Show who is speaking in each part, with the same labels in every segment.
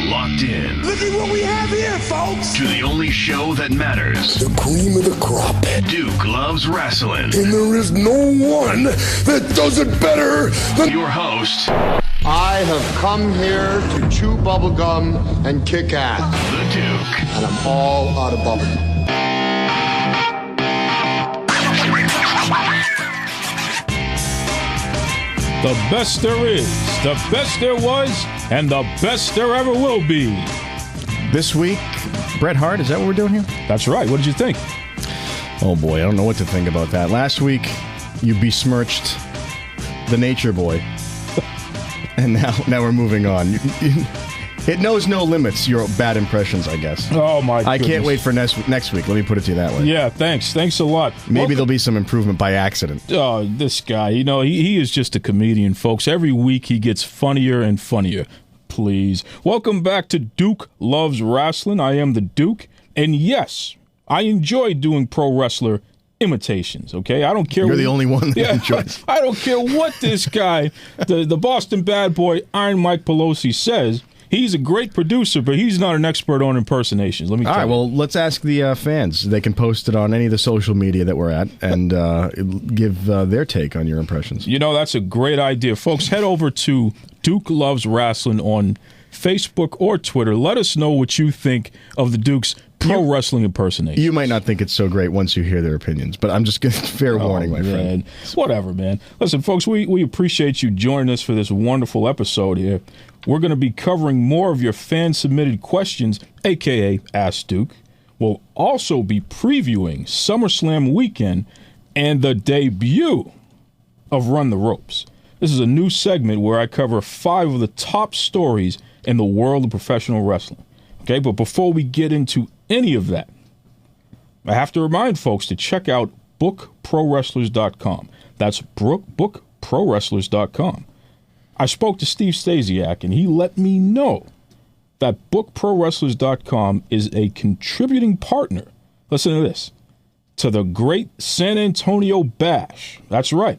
Speaker 1: locked in.
Speaker 2: Look at what we have here, folks.
Speaker 1: To the only show that matters.
Speaker 2: The cream of the crop.
Speaker 1: Duke loves wrestling.
Speaker 2: And there is no one that does it better than
Speaker 1: your host.
Speaker 3: I have come here to chew bubblegum and kick ass.
Speaker 1: The Duke.
Speaker 3: And I'm all out of bubblegum.
Speaker 4: The best there is, the best there was, and the best there ever will be.
Speaker 5: This week, Bret Hart, is that what we're doing here?
Speaker 4: That's right. What did you think?
Speaker 5: Oh boy, I don't know what to think about that. Last week, you besmirched the Nature Boy. And now we're moving on. It knows no limits, your bad impressions, I guess.
Speaker 4: Oh, my goodness.
Speaker 5: I can't wait for next week. Let me put it to you that way.
Speaker 4: Yeah, thanks. Thanks a lot.
Speaker 5: Maybe there'll be some improvement by accident.
Speaker 4: Oh, this guy, he is just a comedian, folks. Every week he gets funnier and funnier. Please. Welcome back to Duke Loves Rasslin. I am the Duke. And yes, I enjoy doing pro wrestler imitations, okay? I don't care.
Speaker 5: You're the only one that enjoys.
Speaker 4: I don't care what this guy, the Boston bad boy, Iron Mike Pelosi, says. He's a great producer, but he's not an expert on impersonations. Let me tell you.
Speaker 5: All right, well, let's ask the fans. They can post it on any of the social media that we're at and give their take on your impressions.
Speaker 4: That's a great idea. Folks, head over to Duke Loves Rasslin on Facebook or Twitter. Let us know what you think of the Duke's pro wrestling impersonation.
Speaker 5: You might not think it's so great once you hear their opinions, but I'm just giving fair warning, my friend.
Speaker 4: Whatever, man. Listen, folks, we appreciate you joining us for this wonderful episode here. We're going to be covering more of your fan-submitted questions, a.k.a. Ask Duke. We'll also be previewing SummerSlam weekend and the debut of Run the Ropes. This is a new segment where I cover 5 of the top stories in the world of professional wrestling. Okay, but before we get into any of that, I have to remind folks to check out bookprowrestlers.com. That's bookprowrestlers.com. I spoke to Steve Stasiak, and he let me know that bookprowrestlers.com is a contributing partner, listen to this, to the Great San Antonio Bash. That's right.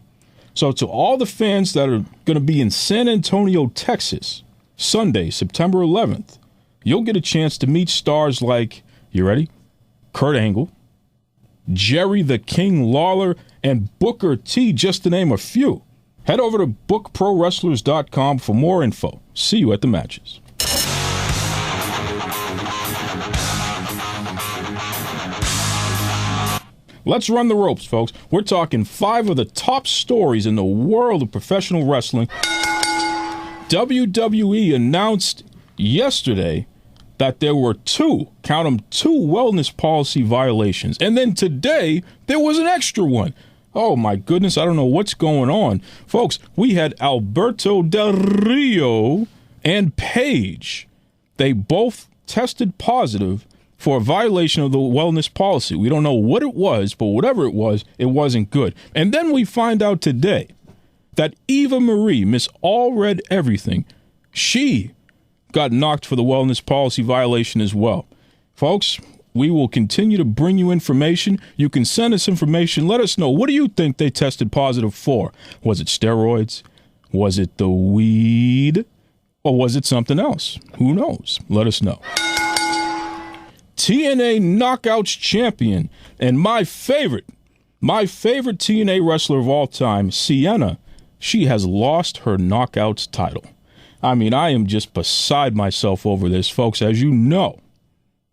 Speaker 4: So to all the fans that are going to be in San Antonio, Texas, Sunday, September 11th, you'll get a chance to meet stars like, you ready? Kurt Angle, Jerry the King Lawler, and Booker T, just to name a few. Head over to bookprowrestlers.com for more info. See you at the matches. Let's run the ropes, folks. We're talking 5 of the top stories in the world of professional wrestling. WWE announced yesterday that there were 2 wellness policy violations. And then today, there was an extra one. Oh, my goodness, I don't know what's going on. Folks, we had Alberto Del Rio and Paige. They both tested positive for a violation of the wellness policy. We don't know what it was, but whatever it wasn't good. And then we find out today that Eva Marie, Miss All Red Everything, she got knocked for the wellness policy violation as well. Folks, we will continue to bring you information. You can send us information. Let us know. What do you think they tested positive for? Was it steroids? Was it the weed? Or was it something else? Who knows? Let us know. TNA Knockouts champion and my favorite TNA wrestler of all time, Sienna, she has lost her Knockouts title. I mean, I am just beside myself over this, folks. As you know,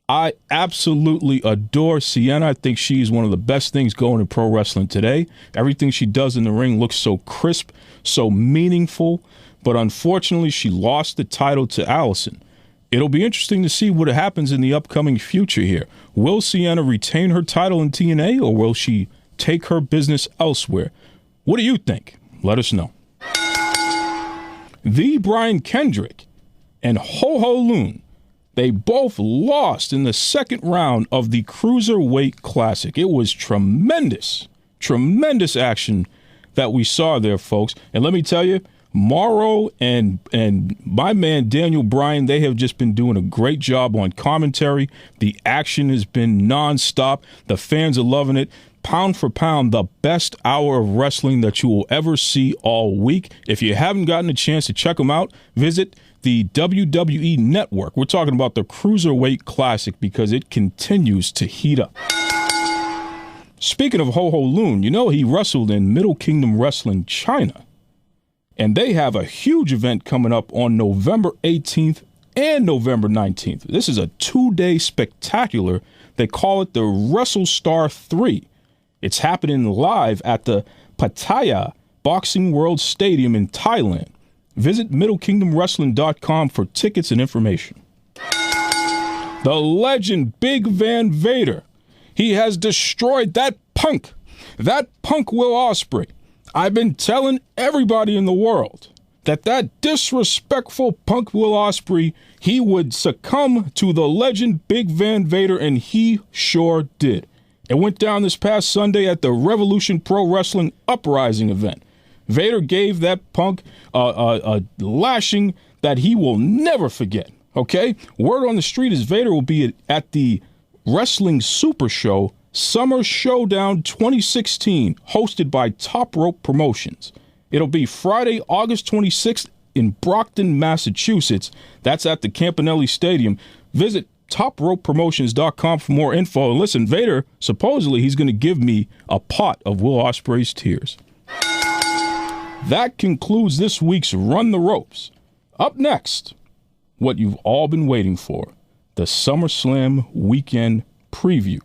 Speaker 4: I absolutely adore Sienna. I think she's one of the best things going in pro wrestling today. Everything she does in the ring looks so crisp, so meaningful. But unfortunately, she lost the title to Allison. It'll be interesting to see what happens in the upcoming future here. Will Sienna retain her title in TNA, or will she take her business elsewhere? What do you think? Let us know. The Brian Kendrick and Ho-Ho Loon, they both lost in the second round of the Cruiserweight Classic. It was tremendous action that we saw there, folks. And let me tell you, Morrow and my man Daniel Bryan, they have just been doing a great job on commentary. The action has been nonstop. The fans are loving it. Pound for pound, the best hour of wrestling that you will ever see all week. If you haven't gotten a chance to check them out, visit the WWE Network. We're talking about the Cruiserweight Classic because it continues to heat up. Speaking of Ho Ho Lun, you know he wrestled in Middle Kingdom Wrestling China. And they have a huge event coming up on November 18th and November 19th. This is a 2-day spectacular. They call it the WrestleStar 3. It's happening live at the Pattaya Boxing World Stadium in Thailand. Visit MiddleKingdomWrestling.com for tickets and information. The legend Big Van Vader. He has destroyed that punk Will Ospreay. I've been telling everybody in the world that disrespectful punk Will Ospreay, he would succumb to the legend Big Van Vader, and he sure did. It went down this past Sunday at the Revolution Pro Wrestling Uprising event. Vader gave that punk a lashing that he will never forget, okay? Word on the street is Vader will be at the Wrestling Super Show Summer Showdown 2016, hosted by Top Rope Promotions. It'll be Friday, August 26th in Brockton, Massachusetts. That's at the Campanelli Stadium. Visit topropepromotions.com for more info. And listen, Vader, supposedly he's going to give me a pot of Will Ospreay's tears. That concludes this week's Run the Ropes. Up next, what you've all been waiting for, the SummerSlam weekend preview.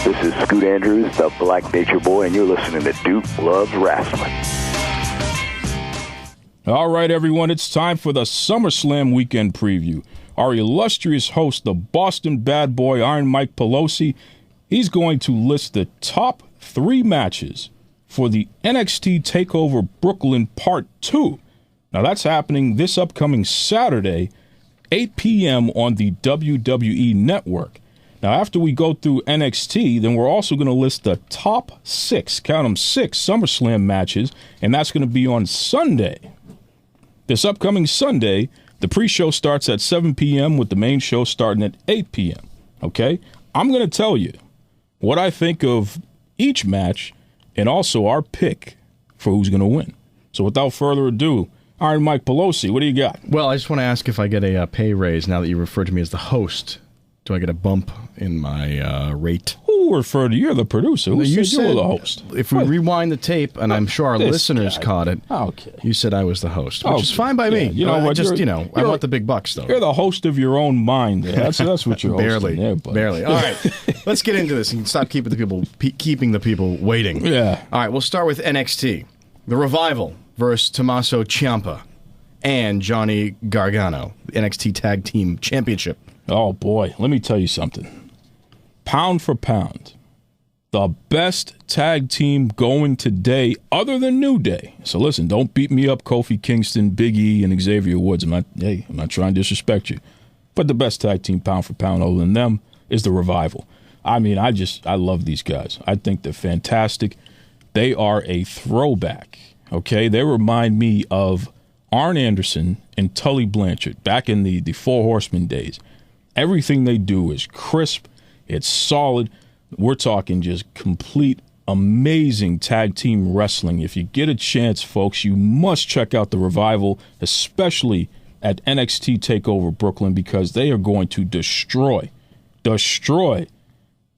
Speaker 6: This is Scoot Andrews, the Black Nature Boy, and you're listening to Duke Loves Wrestling.
Speaker 4: All right, everyone, it's time for the SummerSlam weekend preview. Our illustrious host, the Boston bad boy, Iron Mike Pelosi, he's going to list the top 3 matches for the NXT TakeOver Brooklyn Part 2. Now, that's happening this upcoming Saturday, 8 p.m. on the WWE Network. Now, after we go through NXT, then we're also going to list the top 6, count them 6, SummerSlam matches, and that's going to be on Sunday. This upcoming Sunday, the pre-show starts at 7 p.m. with the main show starting at 8 p.m., okay? I'm going to tell you what I think of each match and also our pick for who's going to win. So without further ado, Iron Mike Pelosi, what do you got?
Speaker 5: Well, I just want to ask if I get a pay raise now that you refer to me as the host. Do I get a bump in my rate?
Speaker 4: Who referred to you? You're the producer. Who said you were the host?
Speaker 5: If we rewind the tape, and I'm sure our listeners caught it,
Speaker 4: okay,
Speaker 5: you said I was the host, which is fine by me.
Speaker 4: You know what?
Speaker 5: I want the big bucks, though.
Speaker 4: You're the host of your own mind. That's what you're
Speaker 5: barely,
Speaker 4: hosting. Yeah,
Speaker 5: barely. All right, let's get into this and stop keeping the people waiting.
Speaker 4: Yeah.
Speaker 5: All right, we'll start with NXT. The Revival versus Tommaso Ciampa and Johnny Gargano, the NXT Tag Team Championship.
Speaker 4: Oh, boy. Let me tell you something. Pound for pound, the best tag team going today other than New Day. So listen, don't beat me up, Kofi Kingston, Big E, and Xavier Woods. I'm not trying to disrespect you. But the best tag team pound for pound other than them is the Revival. I mean, I love these guys. I think they're fantastic. They are a throwback, okay? They remind me of Arn Anderson and Tully Blanchard back in the Four Horsemen days. Everything they do is crisp. It's solid. We're talking just complete, amazing tag team wrestling. If you get a chance, folks, you must check out the Revival, especially at NXT TakeOver Brooklyn, because they are going to destroy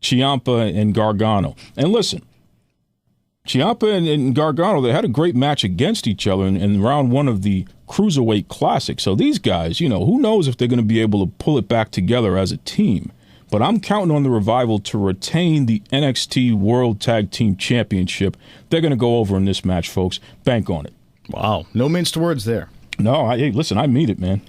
Speaker 4: Ciampa and Gargano. And listen, Ciampa and Gargano, they had a great match against each other in round 1 of the Cruiserweight Classic. So these guys, who knows if they're going to be able to pull it back together as a team. But I'm counting on the Revival to retain the NXT World Tag Team Championship. They're going to go over in this match, folks. Bank on it.
Speaker 5: Wow. No minced words there.
Speaker 4: No, listen, I mean it, man.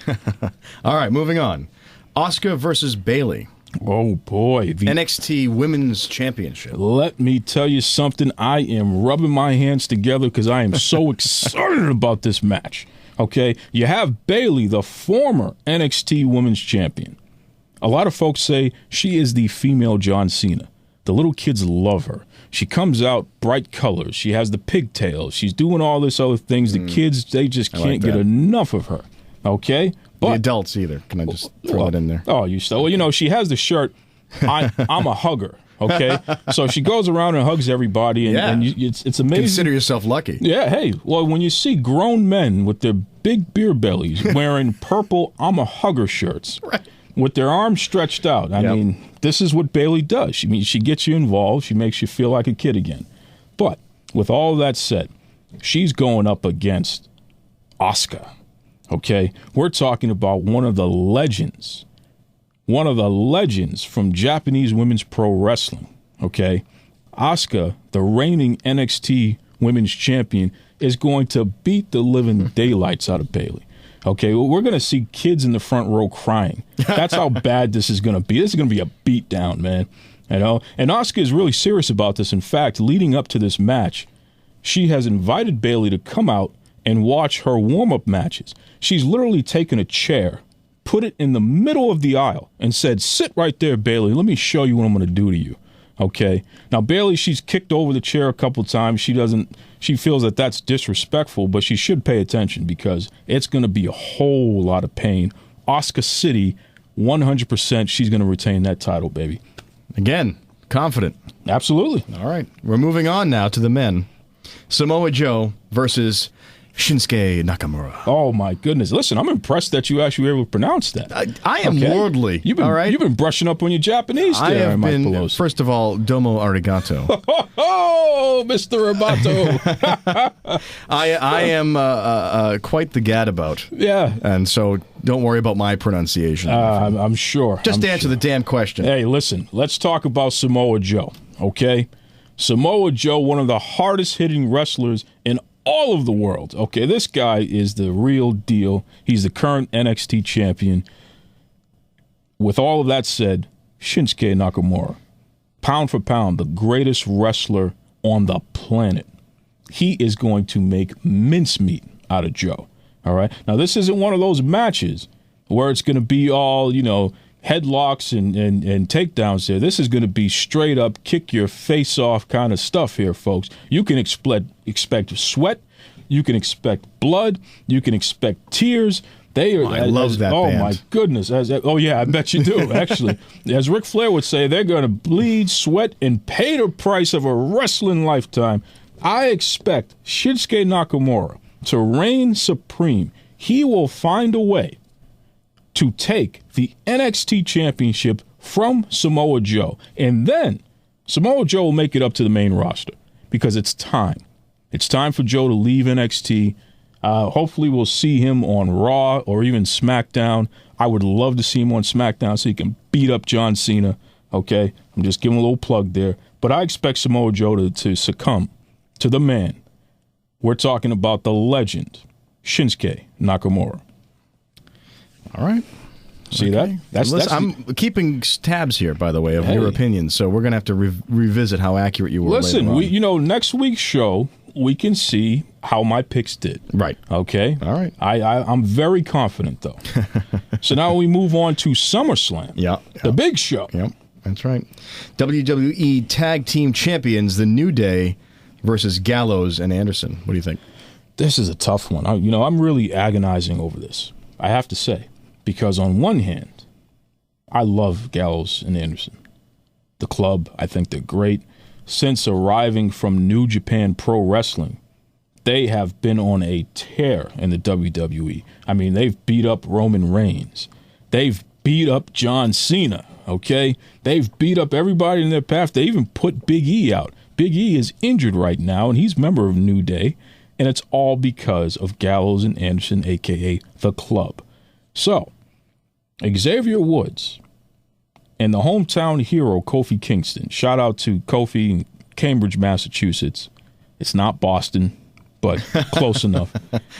Speaker 5: All right, moving on. Asuka versus Bayley.
Speaker 4: Oh, boy. The
Speaker 5: NXT Women's Championship.
Speaker 4: Let me tell you something. I am rubbing my hands together because I am so excited about this match. Okay? You have Bayley, the former NXT Women's Champion. A lot of folks say she is the female John Cena. The little kids love her. She comes out bright colors. She has the pigtails. She's doing all this other things. The kids, they just can't get enough of her. Okay? But
Speaker 5: the adults either. Can I just throw that in there?
Speaker 4: Oh, she has the shirt, I'm a hugger. Okay, so she goes around and hugs everybody, and it's amazing.
Speaker 5: Consider yourself lucky.
Speaker 4: Yeah, hey, well, when you see grown men with their big beer bellies wearing purple I'm a hugger shirts with their arms stretched out, I mean, this is what Bayley does. She gets you involved. She makes you feel like a kid again. But with all of that said, she's going up against Asuka. Okay, we're talking about one of the legends from Japanese women's pro wrestling. Okay, Asuka, the reigning NXT women's champion, is going to beat the living daylights out of Bayley. Okay, well, we're going to see kids in the front row crying. That's how bad this is going to be. This is going to be a beatdown, man. You know, and Asuka is really serious about this. In fact, leading up to this match, she has invited Bayley to come out and watch her warm-up matches. She's literally taken a chair, put it in the middle of the aisle, and said, "Sit right there, Bayley. Let me show you what I'm going to do to you." Okay. Now, Bayley, she's kicked over the chair a couple times. She feels that that's disrespectful, but she should pay attention because it's going to be a whole lot of pain. Asuka City, 100%, she's going to retain that title, baby.
Speaker 5: Again, confident.
Speaker 4: Absolutely.
Speaker 5: All right. We're moving on now to the men. Samoa Joe versus Shinsuke Nakamura.
Speaker 4: Oh, my goodness. Listen, I'm impressed that you actually were able to pronounce that.
Speaker 5: I am worldly.
Speaker 4: You've been brushing up on your Japanese
Speaker 5: I
Speaker 4: there,
Speaker 5: have
Speaker 4: Mike
Speaker 5: been,
Speaker 4: Pelosi.
Speaker 5: first of all, domo arigato.
Speaker 4: Oh, Mr. Roboto.
Speaker 5: I am quite the gadabout.
Speaker 4: Yeah.
Speaker 5: And so don't worry about my pronunciation.
Speaker 4: I'm sure.
Speaker 5: Just answer the damn question.
Speaker 4: Hey, listen, let's talk about Samoa Joe, okay? Samoa Joe, one of the hardest hitting wrestlers in all of the world. Okay, this guy is the real deal. He's the current NXT champion. With all of that said, Shinsuke Nakamura, pound for pound, the greatest wrestler on the planet. He is going to make mincemeat out of Joe. All right. Now, this isn't one of those matches where it's going to be all, headlocks and takedowns there. This is going to be straight up kick your face off kind of stuff here, folks. You can expect sweat. You can expect blood. You can expect tears.
Speaker 5: I love that band.
Speaker 4: Oh, my goodness. I bet you do, actually. As Ric Flair would say, they're going to bleed, sweat, and pay the price of a wrestling lifetime. I expect Shinsuke Nakamura to reign supreme. He will find a way to take the NXT championship from Samoa Joe. And then Samoa Joe will make it up to the main roster because it's time. It's time for Joe to leave NXT. Hopefully we'll see him on Raw or even SmackDown. I would love to see him on SmackDown so he can beat up John Cena. Okay? I'm just giving a little plug there. But I expect Samoa Joe to succumb to the man. We're talking about the legend, Shinsuke Nakamura.
Speaker 5: All right.
Speaker 4: See that?
Speaker 5: I'm keeping tabs here, by the way, of your opinions. So we're going to have to revisit how accurate you were.
Speaker 4: Listen, next week's show, we can see how my picks did.
Speaker 5: Right.
Speaker 4: Okay?
Speaker 5: All right.
Speaker 4: I'm very confident, though. So now we move on to SummerSlam.
Speaker 5: Yeah.
Speaker 4: The big show.
Speaker 5: Yep. That's right. WWE Tag Team Champions, The New Day versus Gallows and Anderson. What do you think?
Speaker 4: This is a tough one. I'm really agonizing over this, I have to say. Because on one hand, I love Gallows and Anderson. The club, I think they're great. Since arriving from New Japan Pro Wrestling, they have been on a tear in the WWE. I mean, they've beat up Roman Reigns. They've beat up John Cena, okay? They've beat up everybody in their path. They even put Big E out. Big E is injured right now, and he's a member of New Day, and it's all because of Gallows and Anderson, a.k.a. The Club. So, Xavier Woods and the hometown hero, Kofi Kingston. Shout out to Kofi in Cambridge, Massachusetts. It's not Boston, but close enough.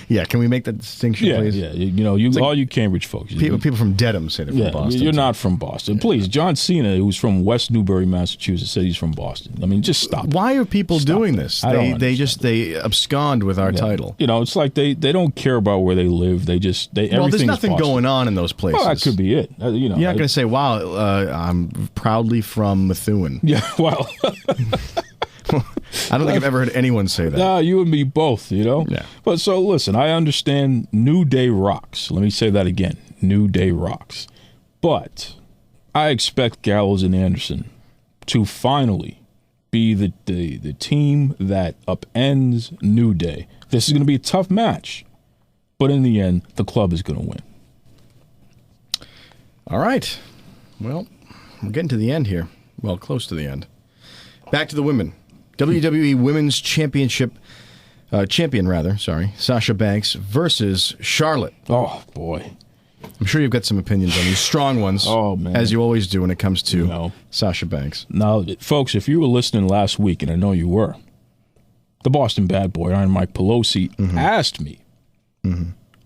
Speaker 5: Yeah, can we make that distinction, please?
Speaker 4: Yeah, all you Cambridge folks.
Speaker 5: People from Dedham say they're from Boston.
Speaker 4: You're not from Boston. Please, John Cena, who's from West Newbury, Massachusetts, said he's from Boston. I mean, just stop.
Speaker 5: Why are people doing this? They abscond with our title.
Speaker 4: It's like they don't care about where they live.
Speaker 5: There's nothing going on in those places.
Speaker 4: Well, that could be it. You're
Speaker 5: not going to say, wow, I'm proudly from Methuen.
Speaker 4: Yeah, well...
Speaker 5: I don't think I've ever heard anyone say that.
Speaker 4: Nah, you and me both,
Speaker 5: Yeah.
Speaker 4: But so listen, I understand New Day rocks. Let me say that again. New Day rocks. But I expect Gallows and Anderson to finally be the team that upends New Day. This is going to be a tough match, but in the end, the club is going to win.
Speaker 5: All right. Well, we're getting to the end here. Well, close to the end. Back to the women. WWE Women's Championship Sasha Banks versus Charlotte.
Speaker 4: Oh, boy.
Speaker 5: I'm sure you've got some opinions on these strong ones,
Speaker 4: man.
Speaker 5: as you always do when it comes to Sasha Banks.
Speaker 4: Now, folks, if you were listening last week, and I know you were, the Boston Bad Boy, Iron Mike Pelosi, asked me,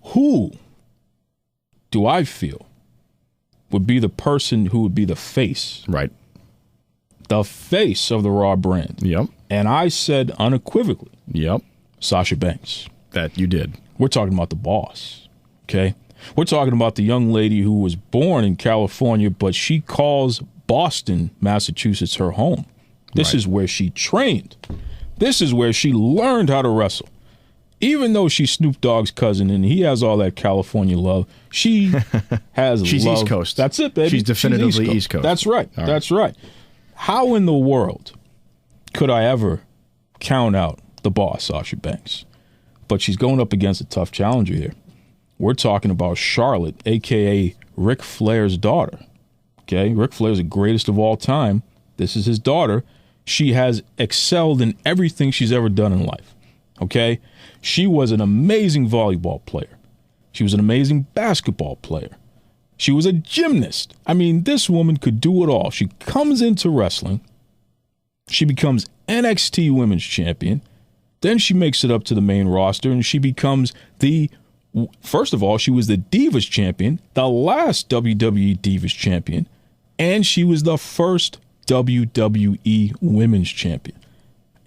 Speaker 4: who do I feel would be the person who would be the face?
Speaker 5: Right.
Speaker 4: The face of the Raw brand.
Speaker 5: Yep.
Speaker 4: And I said unequivocally,
Speaker 5: yep,
Speaker 4: Sasha Banks.
Speaker 5: That you did.
Speaker 4: We're talking about the boss, okay? We're talking about the young lady who was born in California, but she calls Boston, Massachusetts, her home. This is where she trained. This is where she learned how to wrestle. Even though she's Snoop Dogg's cousin and he has all that California love, she has
Speaker 5: She's
Speaker 4: love.
Speaker 5: East Coast.
Speaker 4: That's it, baby.
Speaker 5: She's definitively East Coast.
Speaker 4: That's right. That's right. How in the world could I ever count out the boss, Sasha Banks? But she's going up against a tough challenger here. We're talking about Charlotte, a.k.a. Ric Flair's daughter. Okay, Ric Flair's the greatest of all time. This is his daughter. She has excelled in everything she's ever done in life. Okay? She was an amazing volleyball player. She was an amazing basketball player. She was a gymnast. I mean, this woman could do it all. She comes into wrestling. She becomes NXT Women's Champion. Then she makes it up to the main roster, and she becomes first of all, she was the Divas Champion, the last WWE Divas Champion, and she was the first WWE Women's Champion.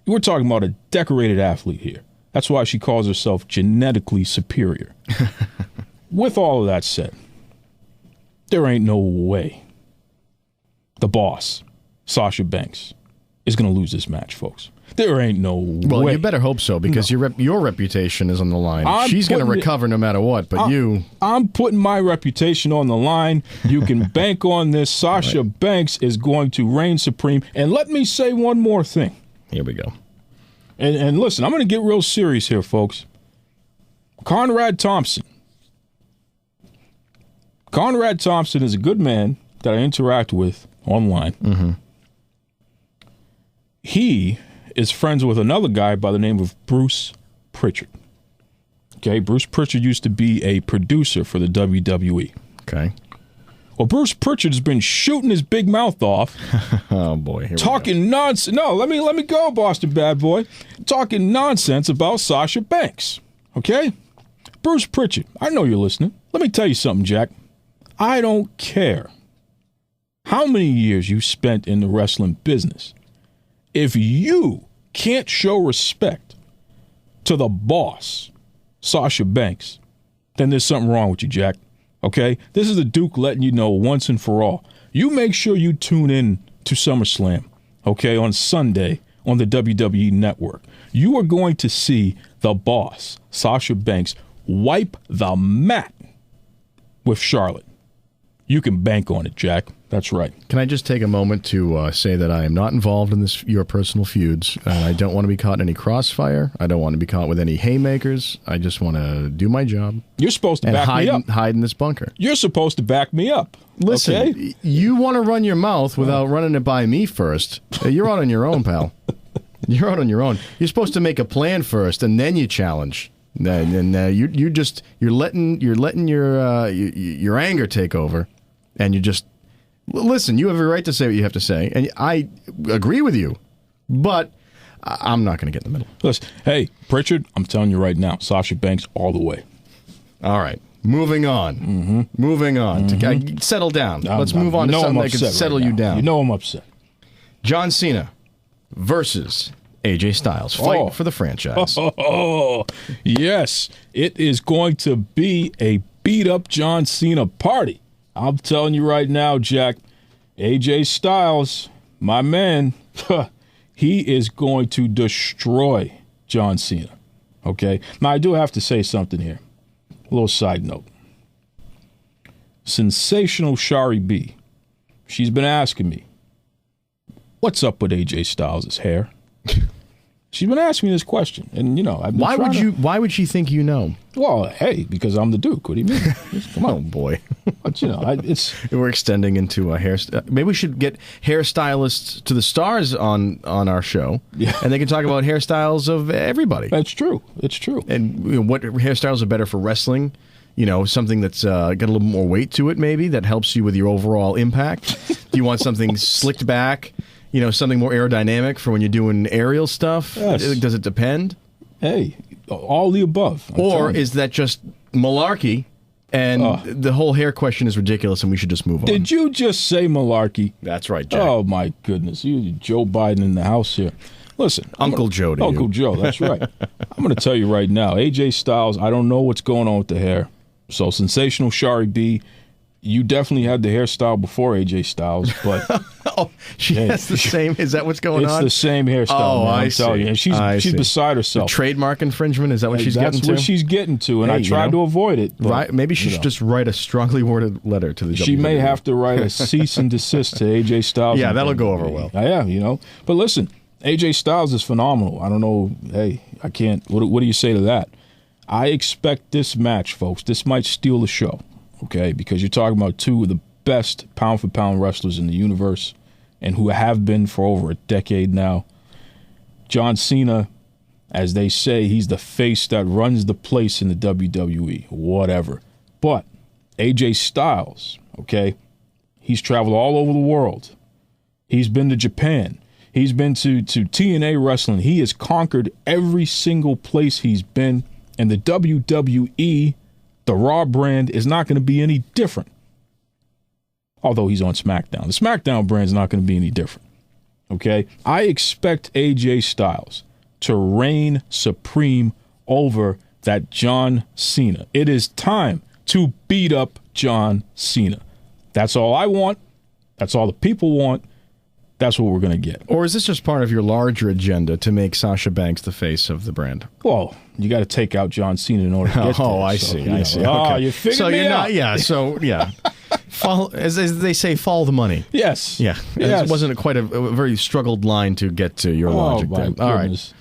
Speaker 4: We're talking about a decorated athlete here. That's why she calls herself genetically superior. With all of that said, there ain't no way the boss, Sasha Banks, is going to lose this match, folks. There ain't no way.
Speaker 5: Well, you better hope so, because your reputation is on the line. She's going to recover no matter what, but
Speaker 4: I'm putting my reputation on the line. You can bank on this. Sasha Banks is going to reign supreme. And let me say one more thing.
Speaker 5: Here we go.
Speaker 4: And listen, I'm going to get real serious here, folks. Conrad Thompson. Conrad Thompson is a good man that I interact with online.
Speaker 5: Mm-hmm.
Speaker 4: He is friends with another guy by the name of Bruce Pritchard. Okay, Bruce Pritchard used to be a producer for the WWE.
Speaker 5: Okay.
Speaker 4: Well, Bruce Pritchard has been shooting his big mouth off.
Speaker 5: Oh, boy. Here
Speaker 4: talking nonsense. No, let me go, Boston Bad Boy. Talking nonsense about Sasha Banks. Okay? Bruce Pritchard, I know you're listening. Let me tell you something, Jack. I don't care how many years you spent in the wrestling business. If you can't show respect to the boss, Sasha Banks, then there's something wrong with you, Jack. Okay? This is the Duke letting you know once and for all. You make sure you tune in to SummerSlam, okay, on Sunday on the WWE Network. You are going to see the boss, Sasha Banks, wipe the mat with Charlotte. You can bank on it, Jack. That's right.
Speaker 5: Can I just take a moment to say that I am not involved in your personal feuds, and I don't want to be caught in any crossfire. I don't want to be caught with any haymakers. I just want to do my job.
Speaker 4: You're supposed to back me up.
Speaker 5: Hide in this bunker.
Speaker 4: You're supposed to back me up.
Speaker 5: Listen,
Speaker 4: okay?
Speaker 5: You want to run your mouth without running it by me first. You're out on your own, pal. You're out on your own. You're supposed to make a plan first, and then you challenge. And you're letting your anger take over, and you just. Listen, you have a right to say what you have to say, and I agree with you, but I'm not going to get in the middle.
Speaker 4: Listen, hey, Pritchard, I'm telling you right now, Sasha Banks all the way.
Speaker 5: All right, moving on.
Speaker 4: Mm-hmm.
Speaker 5: Moving on.
Speaker 4: Mm-hmm.
Speaker 5: Settle down. Let's move on to something that can settle you down.
Speaker 4: You know I'm upset.
Speaker 5: John Cena versus AJ Styles. Fight for the franchise.
Speaker 4: Oh, yes. It is going to be a beat-up John Cena party. I'm telling you right now, Jack, AJ Styles, my man, he is going to destroy John Cena. Okay? Now, I do have to say something here. A little side note. Sensational Shari B, she's been asking me, what's up with AJ Styles' hair? She's been asking me this question, and I've been
Speaker 5: Why would she think you know?
Speaker 4: Well, hey, because I'm the Duke. What do you mean? Come on,
Speaker 5: Oh boy.
Speaker 4: but it's
Speaker 5: We're extending into a hair. Maybe we should get hairstylists to the stars on our show, and they can talk about hairstyles of everybody.
Speaker 4: that's true. It's true.
Speaker 5: And what hairstyles are better for wrestling? Something that's got a little more weight to it, maybe that helps you with your overall impact. Do you want something slicked back? Something more aerodynamic for when you're doing aerial stuff?
Speaker 4: Yes.
Speaker 5: Does it depend?
Speaker 4: Hey, all the above.
Speaker 5: Or is that just malarkey? And the whole hair question is ridiculous, and we should just move on.
Speaker 4: Did you just say malarkey?
Speaker 5: That's right, Jack.
Speaker 4: Oh, my goodness. You Joe Biden in the house here. Listen.
Speaker 5: Uncle Joe to you.
Speaker 4: Uncle Joe, that's right. I'm going to tell you right now, AJ Styles, I don't know what's going on with the hair. So, Sensational Shari B, you definitely had the hairstyle before AJ Styles, but...
Speaker 5: She has the same... Is that what's going on?
Speaker 4: It's the same hairstyle, man, I'm telling you. And she's beside herself.
Speaker 5: The trademark infringement, is that what she's getting to?
Speaker 4: That's what she's getting to, and I tried to avoid it. But,
Speaker 5: maybe she should just write a strongly worded letter to the WWE.
Speaker 4: She may have to write a cease and desist to AJ Styles.
Speaker 5: Yeah, that'll go over well.
Speaker 4: Yeah, But listen, AJ Styles is phenomenal. I don't know. Hey, I can't. What do you say to that? I expect this match, folks. This might steal the show, okay? Because you're talking about two of the best pound-for-pound wrestlers in the universe and who have been for over a decade now. John Cena, as they say, he's the face that runs the place in the WWE, whatever. But AJ Styles, okay, he's traveled all over the world. He's been to Japan. He's been to TNA Wrestling. He has conquered every single place he's been. And the WWE, the Raw brand, is not going to be any different. Although he's on SmackDown. The SmackDown brand is not going to be any different. Okay? I expect AJ Styles to reign supreme over that John Cena. It is time to beat up John Cena. That's all I want. That's all the people want. That's what we're going to get.
Speaker 5: Or is this just part of your larger agenda to make Sasha Banks the face of the brand?
Speaker 4: Well, you got to take out John Cena in order to get there.
Speaker 5: I
Speaker 4: so,
Speaker 5: see. I see.
Speaker 4: Oh,
Speaker 5: Okay.
Speaker 4: you figured
Speaker 5: so
Speaker 4: me
Speaker 5: you're
Speaker 4: out.
Speaker 5: not. Yeah. So yeah. Follow, as they say, follow the money.
Speaker 4: Yes.
Speaker 5: Yeah.
Speaker 4: Yes.
Speaker 5: It wasn't quite a very struggled line to get to your logic
Speaker 4: my
Speaker 5: there.
Speaker 4: goodness.
Speaker 5: All right.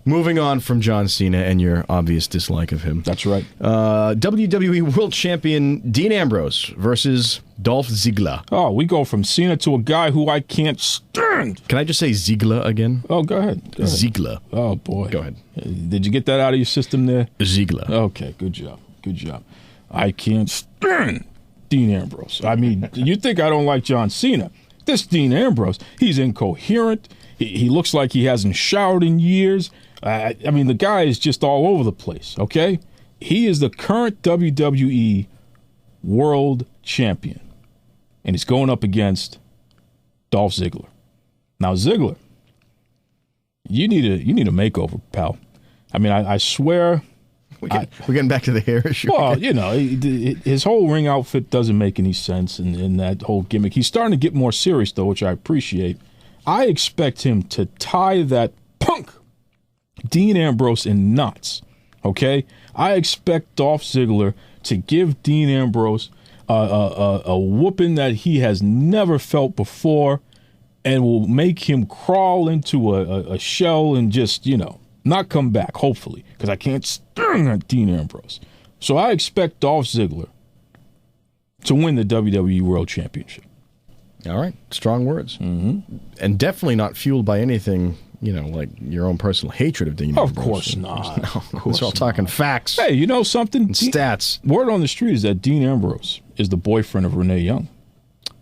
Speaker 5: Moving on from John Cena and your obvious dislike of him.
Speaker 4: That's right.
Speaker 5: WWE World Champion Dean Ambrose versus Dolph Ziggler.
Speaker 4: Oh, we go from Cena to a guy who I can't stand.
Speaker 5: Can I just say Ziggler again?
Speaker 4: Oh, go ahead.
Speaker 5: Ziggler.
Speaker 4: Oh, boy.
Speaker 5: Go ahead.
Speaker 4: Did you get that out of your system there?
Speaker 5: Ziggler.
Speaker 4: Okay, good job. Good job. I can't stand Dean Ambrose. I mean, you think I don't like John Cena. This Dean Ambrose, he's incoherent. He looks like he hasn't showered in years. I mean, the guy is just all over the place, okay? He is the current WWE World Champion, and he's going up against Dolph Ziggler. Now, Ziggler, you need a makeover, pal. I mean, I swear...
Speaker 5: We're getting back to the hair issue.
Speaker 4: Well, his whole ring outfit doesn't make any sense in that whole gimmick. He's starting to get more serious, though, which I appreciate. I expect him to tie that punk Dean Ambrose in knots, okay? I expect Dolph Ziggler to give Dean Ambrose a whooping that he has never felt before and will make him crawl into a shell and just, not come back, hopefully, because I can't stand that Dean Ambrose. So I expect Dolph Ziggler to win the WWE World Championship.
Speaker 5: All right. Strong words.
Speaker 4: Mm-hmm.
Speaker 5: And definitely not fueled by anything, like your own personal hatred of Dean Ambrose.
Speaker 4: Of course not.
Speaker 5: No,
Speaker 4: of course
Speaker 5: we're all talking facts.
Speaker 4: Hey, you know something?
Speaker 5: Stats.
Speaker 4: Word on the street is that Dean Ambrose is the boyfriend of Renee Young.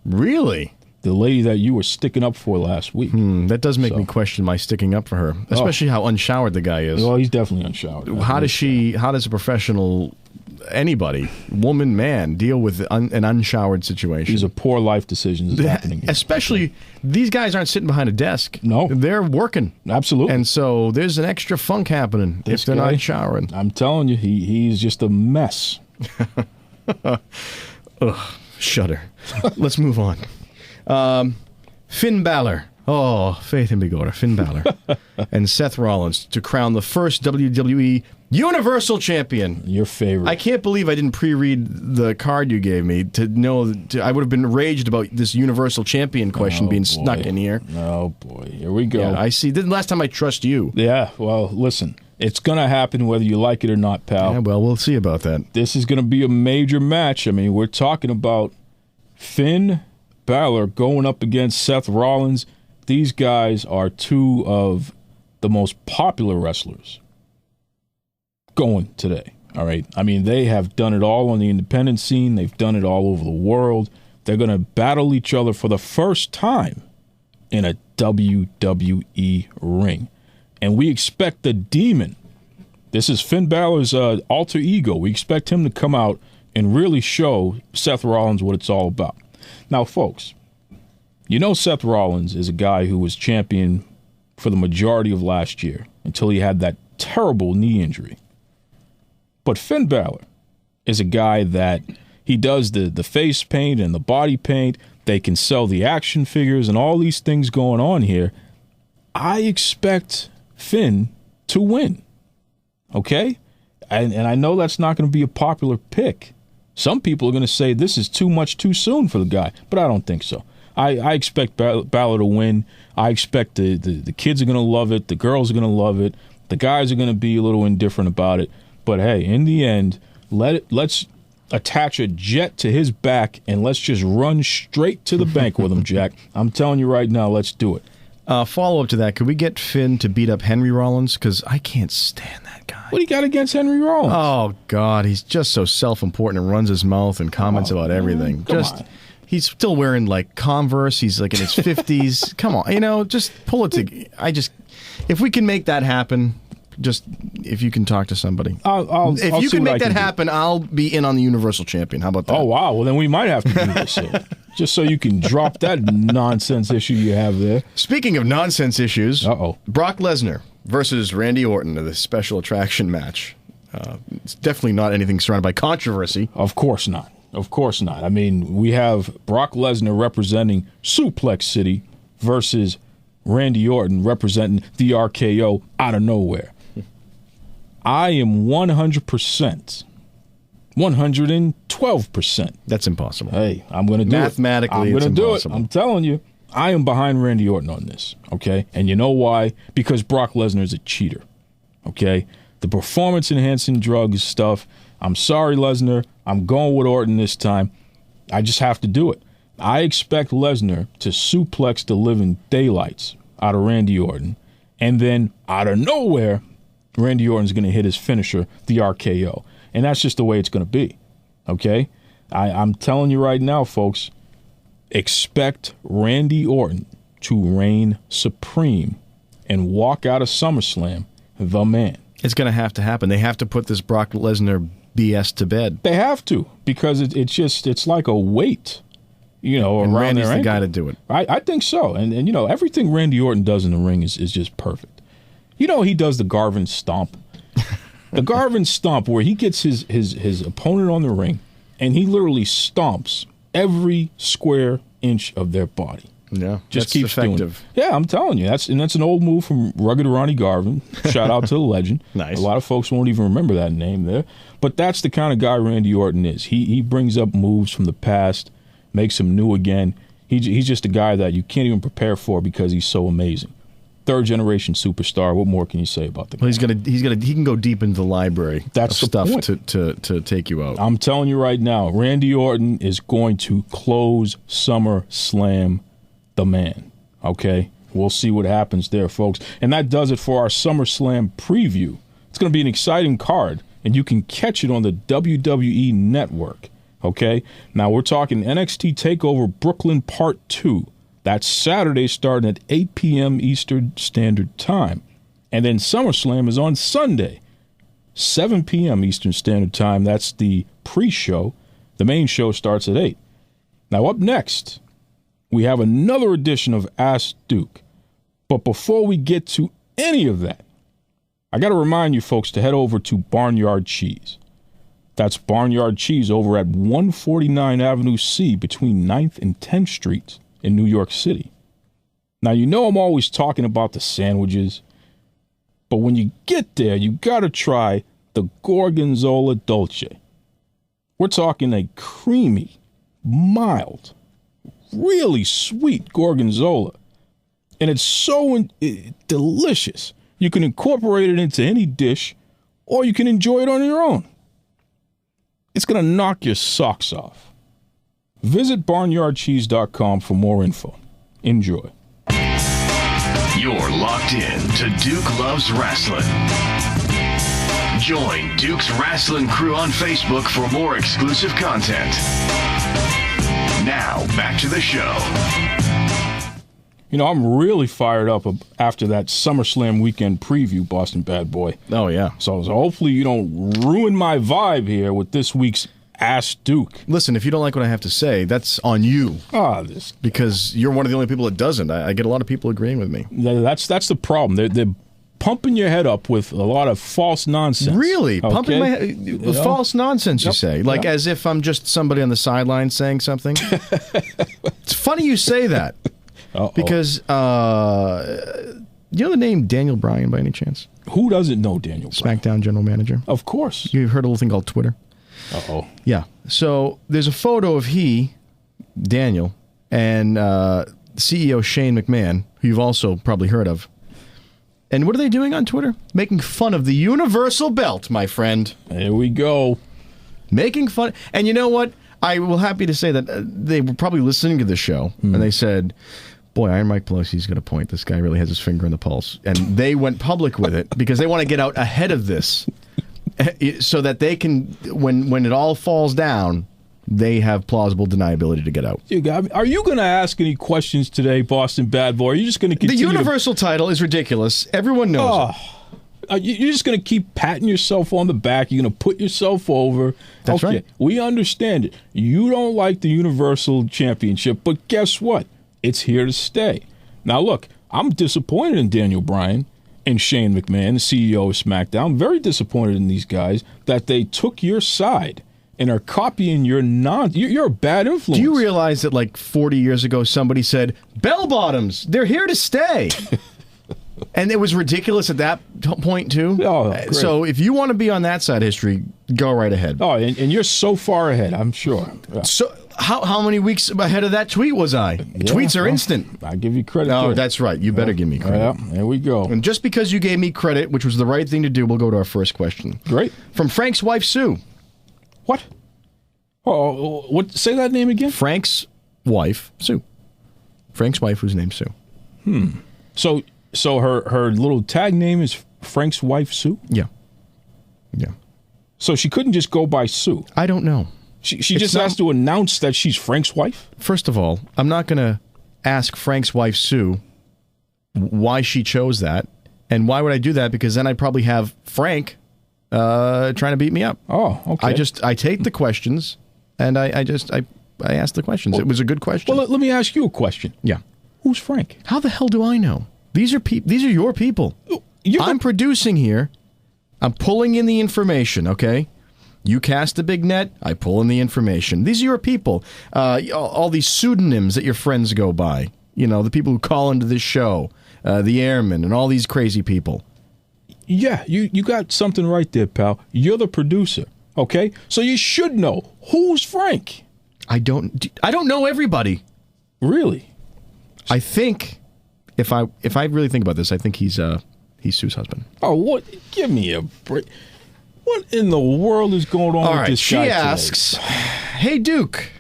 Speaker 5: Really?
Speaker 4: The lady that you were sticking up for last week.
Speaker 5: That does make me question my sticking up for her, especially how unshowered the guy is.
Speaker 4: Well, he's definitely unshowered.
Speaker 5: How does a professional, anybody, woman, man, deal with an unshowered situation?
Speaker 4: These are poor life decisions happening here.
Speaker 5: Especially, these guys aren't sitting behind a desk.
Speaker 4: No.
Speaker 5: They're working.
Speaker 4: Absolutely.
Speaker 5: And so there's an extra funk happening if they're not showering.
Speaker 4: I'm telling you, he's just a mess.
Speaker 5: Ugh, shudder. Let's move on. Finn Balor Oh, Faith and Bigorra, Finn Balor, and Seth Rollins to crown the first WWE Universal Champion.
Speaker 4: Your favorite.
Speaker 5: I can't believe I didn't pre-read the card you gave me to know. I would have been enraged about this Universal Champion question being snuck in here.
Speaker 4: Oh, boy. Here we go.
Speaker 5: Yeah, I see. This is the last time I trust you.
Speaker 4: Yeah, well, listen. It's going to happen whether you like it or not, pal.
Speaker 5: Yeah, well, we'll see about that.
Speaker 4: This is going to be a major match. I mean, we're talking about Finn Balor going up against Seth Rollins. These guys are two of the most popular wrestlers going today, all right? I mean, they have done it all on the independent scene. They've done it all over the world. They're going to battle each other for the first time in a WWE ring. And we expect the Demon. This is Finn Balor's alter ego. We expect him to come out and really show Seth Rollins what it's all about. Now, folks, you know Seth Rollins is a guy who was champion for the majority of last year until he had that terrible knee injury. But Finn Balor is a guy that he does the face paint and the body paint. They can sell the action figures and all these things going on here. I expect Finn to win, okay? And I know that's not going to be a popular pick. Some people are going to say this is too much too soon for the guy, but I don't think so. I expect Balor to win. I expect the kids are going to love it. The girls are going to love it. The guys are going to be a little indifferent about it. But, hey, in the end, let's attach a jet to his back and let's just run straight to the bank with him, Jack. I'm telling you right now, let's do it.
Speaker 5: Follow-up to that, could we get Finn to beat up Henry Rollins? Because I can't stand that guy.
Speaker 4: What do you got against Henry Rollins?
Speaker 5: Oh, God, he's just so self-important and runs his mouth and comments about everything.
Speaker 4: Come on.
Speaker 5: He's still wearing, like, Converse. He's, like, in his 50s. Come on, just pull it together. If we can make that happen, just if you can talk to somebody. If you can make that happen, I'll be in on the Universal Champion. How about that?
Speaker 4: Oh, wow. Well, then we might have to do this here. Just so you can drop that nonsense issue you have there.
Speaker 5: Speaking of nonsense issues, Brock Lesnar versus Randy Orton in this special attraction match. It's definitely not anything surrounded by controversy.
Speaker 4: Of course not. Of course not. I mean, we have Brock Lesnar representing Suplex City versus Randy Orton representing the RKO out of nowhere. I am 100%. 112%.
Speaker 5: That's impossible.
Speaker 4: Hey, I'm going to do it.
Speaker 5: Mathematically,
Speaker 4: I'm going to do it.
Speaker 5: impossible.
Speaker 4: I'm telling you, I am behind Randy Orton on this, okay? And you know why? Because Brock Lesnar is a cheater, okay? The performance-enhancing drugs stuff, I'm sorry, Lesnar. I'm going with Orton this time. I just have to do it. I expect Lesnar to suplex the living daylights out of Randy Orton, and then out of nowhere, Randy Orton's going to hit his finisher, the RKO. And that's just the way it's going to be, okay? I'm telling you right now, folks, expect Randy Orton to reign supreme and walk out of SummerSlam the man.
Speaker 5: It's going to happen. They have to put this Brock Lesnar BS to bed.
Speaker 4: They have to, because it's like a weight, around
Speaker 5: Randy's
Speaker 4: their
Speaker 5: the guy
Speaker 4: ankle.
Speaker 5: to do it.
Speaker 4: I think so. And everything Randy Orton does in the ring is just perfect. He does the Garvin Stomp. The Garvin Stomp, where he gets his opponent on the ring, and he literally stomps every square inch of their body.
Speaker 5: Yeah,
Speaker 4: just
Speaker 5: that's
Speaker 4: keeps
Speaker 5: effective.
Speaker 4: doing it. Yeah, I'm telling you, that's an old move from Rugged Ronnie Garvin. Shout out to the legend.
Speaker 5: Nice.
Speaker 4: A lot of folks won't even remember that name there, but that's the kind of guy Randy Orton is. He brings up moves from the past, makes them new again. He's just a guy that you can't even prepare for because he's so amazing. Third generation superstar. What more can you say about the guy?
Speaker 5: Well, he can go deep into the library.
Speaker 4: That's
Speaker 5: of
Speaker 4: the
Speaker 5: stuff
Speaker 4: point.
Speaker 5: to take you out.
Speaker 4: I'm telling you right now, Randy Orton is going to close SummerSlam the man. Okay? We'll see what happens there, folks. And that does it for our SummerSlam preview. It's going to be an exciting card, and you can catch it on the WWE Network. Okay? Now, we're talking NXT TakeOver Brooklyn Part 2. That's Saturday starting at 8 p.m. Eastern Standard Time. And then SummerSlam is on Sunday, 7 p.m. Eastern Standard Time. That's the pre-show. The main show starts at 8. Now, up next, we have another edition of Ask Duke. But before we get to any of that, I got to remind you folks to head over to Barnyard Cheese. That's Barnyard Cheese over at 149 Avenue C between 9th and 10th Streets in New York City. Now, you know I'm always talking about the sandwiches, but when you get there, you got to try the Gorgonzola Dolce. We're talking a creamy, mild, really sweet Gorgonzola. And it's so delicious. You can incorporate it into any dish, or you can enjoy it on your own. It's going to knock your socks off. Visit barnyardcheese.com for more info. Enjoy.
Speaker 1: You're locked in to Duke Loves Wrestling. Join Duke's Wrestling crew on Facebook for more exclusive content. Now, back to the show.
Speaker 4: You know, I'm really fired up after that SummerSlam weekend preview, Boston Bad Boy.
Speaker 5: Oh, yeah.
Speaker 4: So hopefully you don't ruin my vibe here with this week's Ask Duke.
Speaker 5: Listen, if you don't like what I have to say, that's on you. Because you're one of the only people that doesn't. I get a lot of people agreeing with me.
Speaker 4: That's the problem. They're pumping your head up with a lot of false nonsense.
Speaker 5: Really?
Speaker 4: Okay?
Speaker 5: Pumping my head with false nonsense, you say? Like as if I'm just somebody on the sideline saying something? It's funny you say that. Because, you know the name Daniel Bryan by any chance?
Speaker 4: Who doesn't know Daniel Bryan?
Speaker 5: SmackDown general manager.
Speaker 4: Of course.
Speaker 5: You've heard a little thing called Twitter?
Speaker 4: Uh-oh.
Speaker 5: Yeah. So there's a photo of Daniel, and CEO Shane McMahon, who you've also probably heard of. And what are they doing on Twitter? Making fun of the Universal Belt, my friend.
Speaker 4: There we go.
Speaker 5: Making fun. And you know what? I will happy to say that they were probably listening to the show, and they said, boy, Iron Mike Pelosi's got a point. This guy really has his finger on the pulse. And they went public with it because they want to get out ahead of this so that they can, when it all falls down, they have plausible deniability to get out.
Speaker 4: Are you going to ask any questions today, Boston Bad Boy? Are you just going to continue?
Speaker 5: The Universal title is ridiculous. Everyone knows it.
Speaker 4: You're just going to keep patting yourself on the back. You're going to put yourself over.
Speaker 5: That's right.
Speaker 4: We understand it. You don't like the Universal Championship, but guess what? It's here to stay. Now, look, I'm disappointed in Daniel Bryan and Shane McMahon, the CEO of SmackDown. I'm very disappointed in these guys that they took your side and are copying your You're a bad influence.
Speaker 5: Do you realize that like 40 years ago somebody said, bell bottoms, they're here to stay? And it was ridiculous at that point, too.
Speaker 4: Oh, great.
Speaker 5: So if you want to be on that side of history, go right ahead.
Speaker 4: Oh, and you're so far ahead, I'm sure. Yeah.
Speaker 5: So how many weeks ahead of that tweet was I? Tweets are instant.
Speaker 4: I give you credit.
Speaker 5: Oh, that's right. You better give me credit.
Speaker 4: Yeah, there we go.
Speaker 5: And just because you gave me credit, which was the right thing to do, we'll go to our first question.
Speaker 4: Great.
Speaker 5: From Frank's wife, Sue.
Speaker 4: What? Oh, what? Say that name again?
Speaker 5: Frank's wife, Sue. Frank's wife, whose name's Sue.
Speaker 4: So her little tag name is Frank's wife, Sue?
Speaker 5: Yeah.
Speaker 4: So she couldn't just go by Sue?
Speaker 5: I don't know.
Speaker 4: She just has to announce that she's Frank's wife?
Speaker 5: First of all, I'm not going to ask Frank's wife, Sue, why she chose that. And why would I do that? Because then I'd probably have Frank trying to beat me up.
Speaker 4: Oh, okay.
Speaker 5: I take the questions, and I ask the questions. It was a good question.
Speaker 4: Well, let me ask you a question.
Speaker 5: Yeah.
Speaker 4: Who's Frank?
Speaker 5: How the hell do I know? These are your people. I'm producing here. I'm pulling in the information, okay? You cast a big net, I pull in the information. These are your people. All these pseudonyms that your friends go by. You know, the people who call into this show, the airmen, and all these crazy people.
Speaker 4: Yeah, you got something right there, pal. You're the producer, okay? So you should know. Who's Frank?
Speaker 5: I don't know everybody.
Speaker 4: Really?
Speaker 5: I think, if I really think about this, I think he's Sue's husband.
Speaker 4: Oh, what? Give me a break. What in the world is going on with this guy?
Speaker 5: She asks, hey, Duke,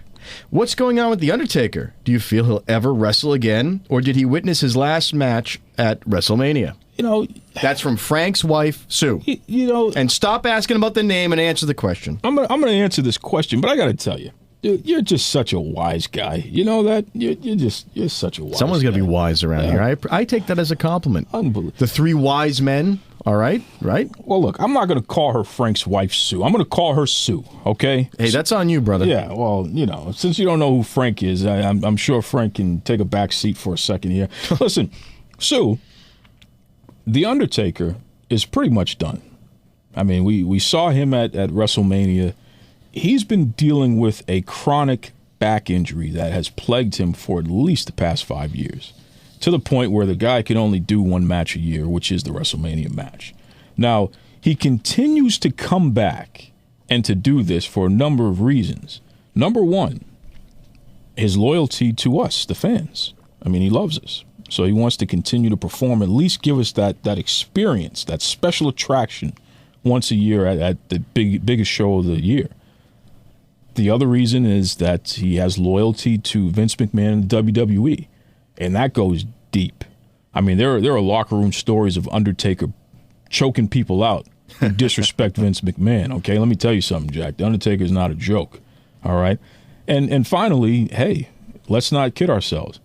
Speaker 5: what's going on with The Undertaker? Do you feel he'll ever wrestle again? Or did he witness his last match at WrestleMania?
Speaker 4: You know...
Speaker 5: That's from Frank's wife, Sue.
Speaker 4: You know...
Speaker 5: And stop asking about the name and answer the question.
Speaker 4: I'm gonna answer this question, but I got to tell you, dude, you're just such a wise guy. You know that? You're such a wise
Speaker 5: Someone's
Speaker 4: guy.
Speaker 5: got to be wise around here. I take that as a compliment.
Speaker 4: Unbelievable.
Speaker 5: The three wise men, all right?
Speaker 4: Well, look, I'm not going to call her Frank's wife, Sue. I'm going to call her Sue, okay?
Speaker 5: Hey, that's on you, brother.
Speaker 4: Yeah, well, you know, since you don't know who Frank is, I'm sure Frank can take a back seat for a second here. Listen, Sue, The Undertaker is pretty much done. I mean, we saw him at WrestleMania. He's been dealing with a chronic back injury that has plagued him for at least the past 5 years. to the point where the guy can only do one match a year, which is the WrestleMania match. Now, he continues to come back and to do this for a number of reasons. Number one, his loyalty to us, the fans. I mean, he loves us. So he wants to continue to perform, at least give us that experience, that special attraction once a year at the biggest show of the year. The other reason is that he has loyalty to Vince McMahon and the WWE, and that goes deep. I mean, there are locker room stories of Undertaker choking people out who disrespect Vince McMahon, okay? Let me tell you something, Jack. The Undertaker's not a joke, all right? And finally, hey, let's not kid ourselves.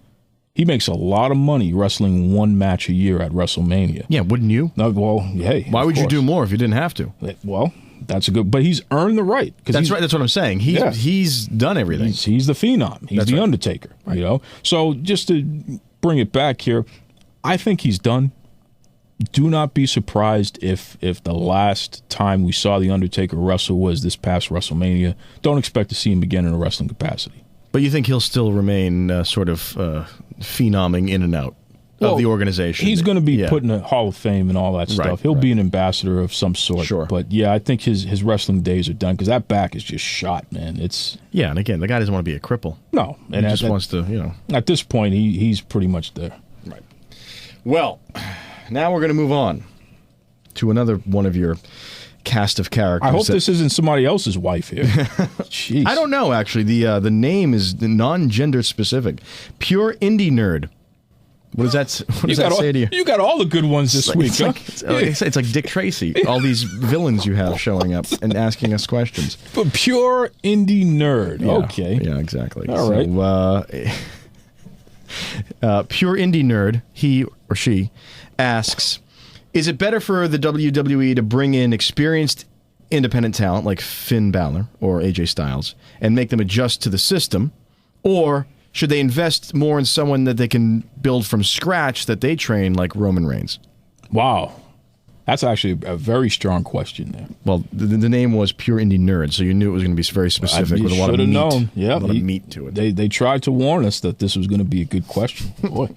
Speaker 4: He makes a lot of money wrestling one match a year at WrestleMania.
Speaker 5: Yeah, wouldn't you?
Speaker 4: No, well, hey.
Speaker 5: Why would you do more if you didn't have to?
Speaker 4: Well, that's a good... But he's earned the right.
Speaker 5: That's right. That's what I'm saying. He's done everything.
Speaker 4: He's the phenom. He's the Undertaker, right. You know? So just to bring it back here, I think he's done. Do not be surprised if the last time we saw the Undertaker wrestle was this past WrestleMania. Don't expect to see him again in a wrestling capacity.
Speaker 5: But you think he'll still remain sort of phenoming in and out of the organization?
Speaker 4: He's going to be put in a Hall of Fame and all that stuff.
Speaker 5: Right,
Speaker 4: He'll be an ambassador of some sort.
Speaker 5: Sure.
Speaker 4: But, yeah, I think his wrestling days are done because that back is just shot, man.
Speaker 5: Yeah, and again, the guy doesn't want to be a cripple.
Speaker 4: No. And
Speaker 5: he just wants to,
Speaker 4: At this point, he's pretty much there.
Speaker 5: Right. Well, now we're going to move on to another one of your cast of characters.
Speaker 4: I hope this isn't somebody else's wife here. Jeez.
Speaker 5: I don't know, actually. The name is non-gender specific. Pure indie nerd. What does that say to you?
Speaker 4: You got all the good ones this week, huh?
Speaker 5: It's like Dick Tracy. All these villains you have showing up and asking us questions.
Speaker 4: But pure indie nerd.
Speaker 5: Yeah,
Speaker 4: okay.
Speaker 5: Yeah, exactly.
Speaker 4: All right.
Speaker 5: Pure indie nerd, he or she, asks, is it better for the WWE to bring in experienced independent talent like Finn Balor or AJ Styles and make them adjust to the system, or should they invest more in someone that they can build from scratch that they train like Roman Reigns?
Speaker 4: Wow. That's actually a very strong question there.
Speaker 5: Well, the name was Pure Indie Nerd, so you knew it was going to be very specific with a lot of meat.
Speaker 4: Known. Yeah,
Speaker 5: a lot of meat to it.
Speaker 4: They tried to warn us that this was going to be a good question. Boy,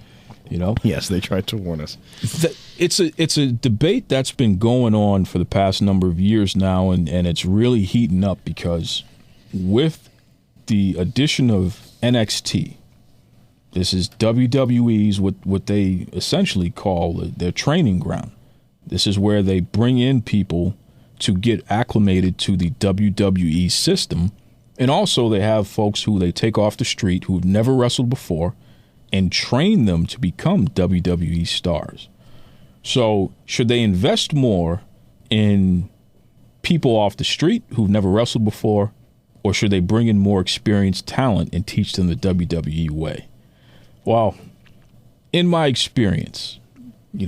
Speaker 5: Yes, they tried to warn us.
Speaker 4: It's a debate that's been going on for the past number of years now, and it's really heating up because with the addition of NXT, this is WWE's what they essentially call their training ground. This is where they bring in people to get acclimated to the WWE system. And also they have folks who they take off the street who've never wrestled before and train them to become WWE stars. So should they invest more in people off the street who've never wrestled before, or should they bring in more experienced talent and teach them the WWE way? Well, in my experience,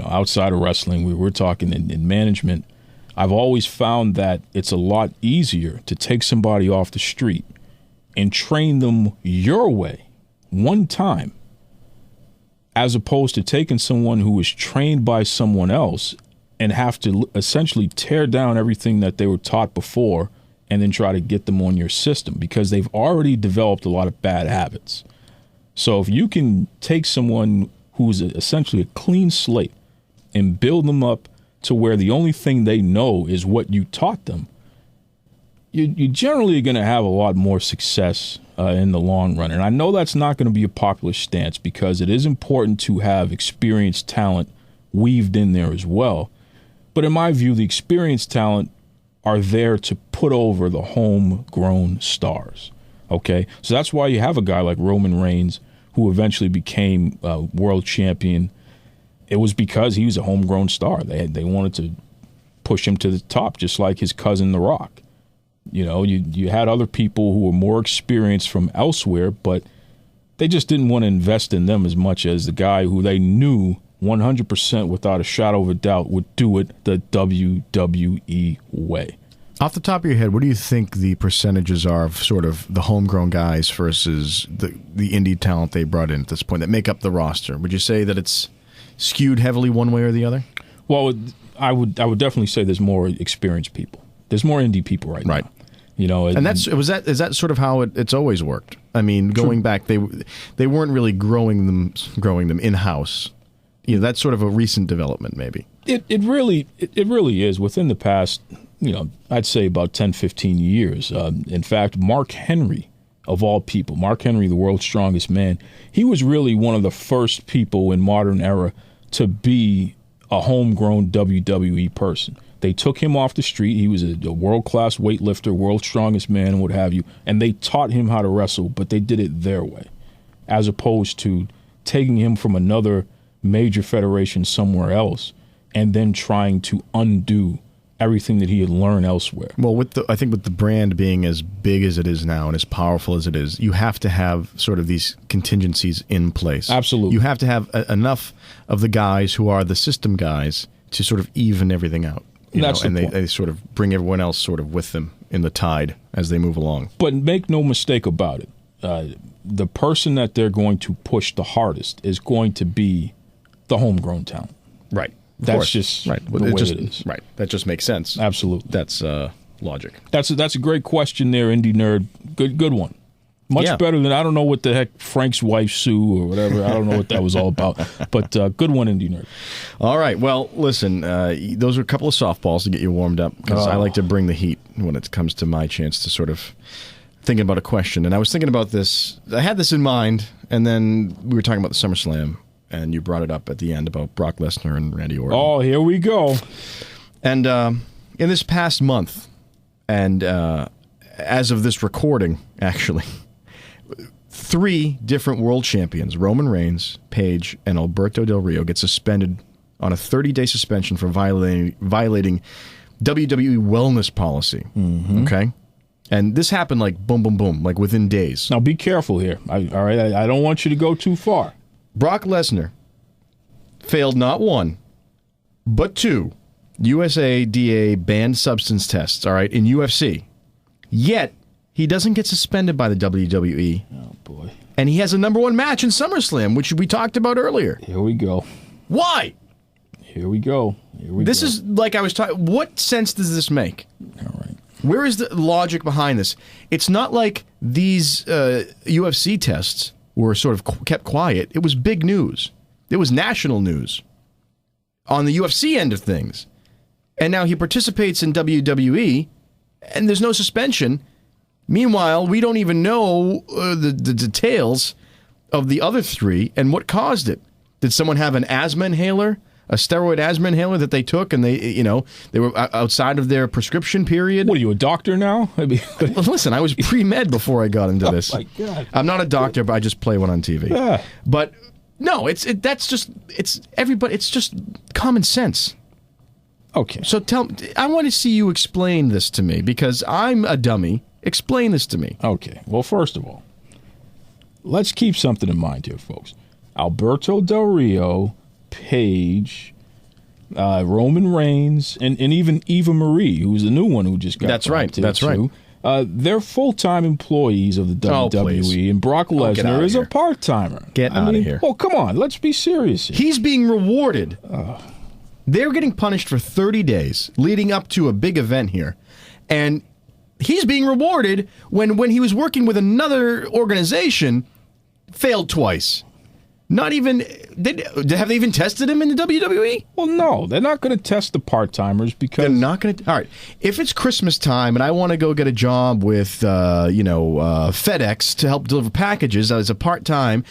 Speaker 4: outside of wrestling, we're talking in management, I've always found that it's a lot easier to take somebody off the street and train them your way one time, as opposed to taking someone who was trained by someone else and have to essentially tear down everything that they were taught before and then try to get them on your system, because they've already developed a lot of bad habits. So if you can take someone who's essentially a clean slate and build them up to where the only thing they know is what you taught them, you generally are going to have a lot more success in the long run. And I know that's not going to be a popular stance because it is important to have experienced talent weaved in there as well. But in my view, the experienced talent are there to put over the homegrown stars. Okay? So that's why you have a guy like Roman Reigns, who eventually became world champion. It was because he was a homegrown star. They wanted to push him to the top, just like his cousin The Rock. You had other people who were more experienced from elsewhere, but they just didn't want to invest in them as much as the guy who they knew 100% without a shadow of a doubt would do it the WWE way.
Speaker 5: Off the top of your head, what do you think the percentages are of sort of the homegrown guys versus the indie talent they brought in at this point that make up the roster? Would you say that it's skewed heavily one way or the other?
Speaker 4: Well, I would definitely say there's more experienced people. There's more indie people right now.
Speaker 5: And is that sort of how it's always worked? I mean, going back, they weren't really growing them in house. That's sort of a recent development, maybe.
Speaker 4: It really is within the past, I'd say about 10, 15 years. In fact, Mark Henry, of all people, Mark Henry, the world's strongest man, he was really one of the first people in modern era to be a homegrown WWE person. They took him off the street. He was a world-class weightlifter, world's strongest man, and what have you, and they taught him how to wrestle, but they did it their way, as opposed to taking him from another major federation somewhere else and then trying to undo everything that he had learned elsewhere.
Speaker 5: Well, I think with the brand being as big as it is now and as powerful as it is, you have to have sort of these contingencies in place.
Speaker 4: Absolutely.
Speaker 5: You have to have enough of the guys who are the system guys to sort of even everything out. They sort of bring everyone else sort of with them in the tide as they move along.
Speaker 4: But make no mistake about it. The person that they're going to push the hardest is going to be the homegrown talent.
Speaker 5: Right.
Speaker 4: That's just the way it is.
Speaker 5: Right. That just makes sense.
Speaker 4: Absolutely.
Speaker 5: That's logic.
Speaker 4: That's a great question there, Indie Nerd. Good one. Much better than, I don't know what the heck Frank's wife Sue or whatever. I don't know what that was all about. But good one, Indie Nerd.
Speaker 5: All right. Well, listen, those are a couple of softballs to get you warmed up because I like to bring the heat when it comes to my chance to sort of thinking about a question. And I was thinking about this. I had this in mind, and then we were talking about the SummerSlam. And you brought it up at the end about Brock Lesnar and Randy Orton.
Speaker 4: Oh, here we go.
Speaker 5: And in this past month, and as of this recording, actually, 3 different world champions, Roman Reigns, Paige, and Alberto Del Rio, get suspended on a 30-day suspension for violating WWE Wellness Policy. Mm-hmm. Okay? And this happened like boom, boom, boom, like within days.
Speaker 4: Now, be careful here. All right? I don't want you to go too far.
Speaker 5: Brock Lesnar failed not 1, but 2 USADA banned substance tests, all right, in UFC. Yet, he doesn't get suspended by the WWE.
Speaker 4: Oh, boy.
Speaker 5: And he has a #1 match in SummerSlam, which we talked about earlier.
Speaker 4: Here we go.
Speaker 5: Why?
Speaker 4: Here we go.
Speaker 5: This is like I was talking. What sense does this make?
Speaker 4: All right.
Speaker 5: Where is the logic behind this? It's not like these UFC tests were sort of kept quiet. It was big news. It was national news on the UFC end of things. And now he participates in WWE, and there's no suspension. Meanwhile, we don't even know the details of the other 3 and what caused it. Did someone have an asthma inhaler, a steroid asthma inhaler that they took, and they were outside of their prescription period?
Speaker 4: What are you, a doctor now?
Speaker 5: Listen, I was pre-med before I got into this.
Speaker 4: Oh my God!
Speaker 5: I'm not a doctor, but I just play one on TV.
Speaker 4: Yeah.
Speaker 5: But no, it's everybody. It's just common sense.
Speaker 4: Okay.
Speaker 5: So I want to see you explain this to me because I'm a dummy. Explain this to me.
Speaker 4: Okay. Well, first of all, let's keep something in mind here, folks. Alberto Del Rio, Paige, Roman Reigns, and even Eva Marie, who's the new one who just got
Speaker 5: That's right.
Speaker 4: They're full-time employees of the WWE, and Brock Lesnar is a part-timer.
Speaker 5: Get out of here.
Speaker 4: Oh, come on. Let's be serious here.
Speaker 5: He's being rewarded. They're getting punished for 30 days leading up to a big event here. And he's being rewarded when he was working with another organization, failed twice. Not even have they even tested him in the WWE?
Speaker 4: Well, no, they're not going to test the part-timers because
Speaker 5: they're not going to. All right, if it's Christmas time and I want to go get a job with FedEx to help deliver packages as a part-time,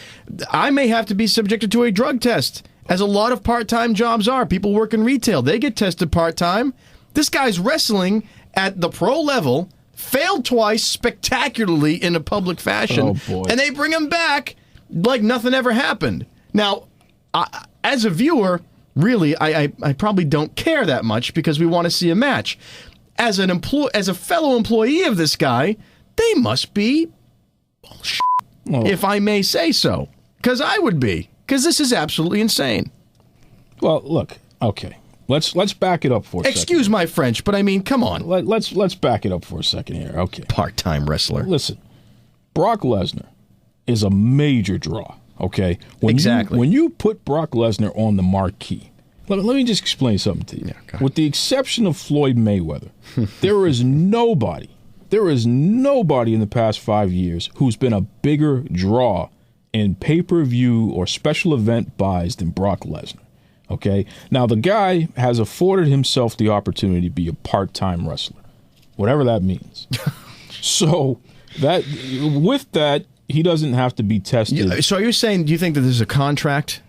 Speaker 5: I may have to be subjected to a drug test, as a lot of part-time jobs are. People work in retail; they get tested part-time. This guy's wrestling at the pro level, failed twice spectacularly in a public fashion, and they bring him back like nothing ever happened. Now, as a viewer, really, I probably don't care that much because we want to see a match. As a fellow employee of this guy, they must be if I may say so. Because I would be. Because this is absolutely insane.
Speaker 4: Well, look, okay. Let's back it up for a second.
Speaker 5: Excuse my French, but I mean, come on.
Speaker 4: Let's back it up for a second here. Okay.
Speaker 5: Part-time wrestler.
Speaker 4: Listen, Brock Lesnar is a major draw, okay?
Speaker 5: Exactly.
Speaker 4: When you put Brock Lesnar on the marquee, let me just explain something to you.
Speaker 5: Yeah,
Speaker 4: with the exception of Floyd Mayweather, there is nobody There is nobody in the past 5 years who's been a bigger draw in pay-per-view or special event buys than Brock Lesnar. Okay? Now, the guy has afforded himself the opportunity to be a part-time wrestler, whatever that means. So, with that, he doesn't have to be tested.
Speaker 5: So, are you saying, do you think that there's a contract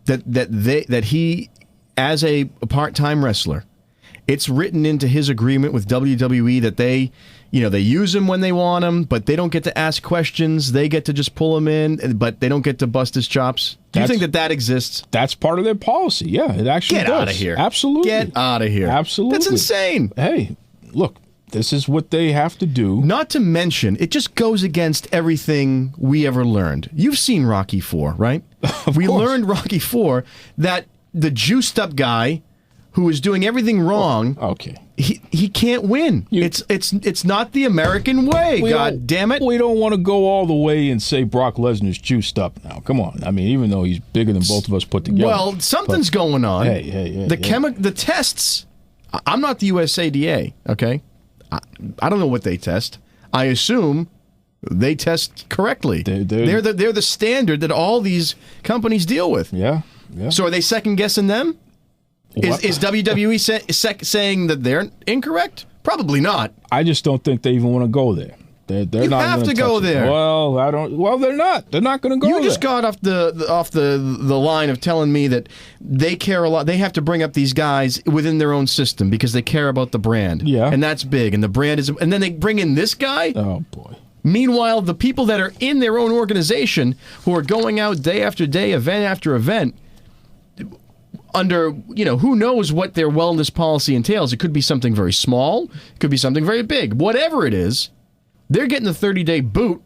Speaker 5: that he, as a part-time wrestler, it's written into his agreement with WWE that they use him when they want him, but they don't get to ask questions. They get to just pull him in, but they don't get to bust his chops. Do you think that exists?
Speaker 4: That's part of their policy. Yeah, it actually does.
Speaker 5: Get out of here.
Speaker 4: Absolutely.
Speaker 5: Get out of here.
Speaker 4: Absolutely.
Speaker 5: That's insane.
Speaker 4: Hey, look, this is what they have to do.
Speaker 5: Not to mention, it just goes against everything we ever learned. You've seen Rocky IV, right? We learned Rocky IV that the juiced-up guy who is doing everything wrong, he can't win. It's not the American way, God damn it.
Speaker 4: We don't want to go all the way and say Brock Lesnar's juiced up now. Come on. I mean, even though he's bigger than both of us put together.
Speaker 5: Well, something's going on.
Speaker 4: Hey.
Speaker 5: The tests, I'm not the USADA, okay? I don't know what they test. I assume they test correctly. They're the standard that all these companies deal with.
Speaker 4: Yeah.
Speaker 5: So are they second-guessing them? Is WWE saying that they're incorrect? Probably not.
Speaker 4: I just don't think they even want to go there. They're
Speaker 5: you
Speaker 4: not
Speaker 5: have to go there.
Speaker 4: Well, I don't. Well, they're not. They're not going to go there.
Speaker 5: You just got off the line of telling me that they care a lot. They have to bring up these guys within their own system because they care about the brand.
Speaker 4: Yeah,
Speaker 5: and that's big. And the brand is. And then they bring in this guy.
Speaker 4: Oh boy.
Speaker 5: Meanwhile, the people that are in their own organization who are going out day after day, event after event, under, who knows what their wellness policy entails. It could be something very small. It could be something very big. Whatever it is, they're getting the 30-day boot.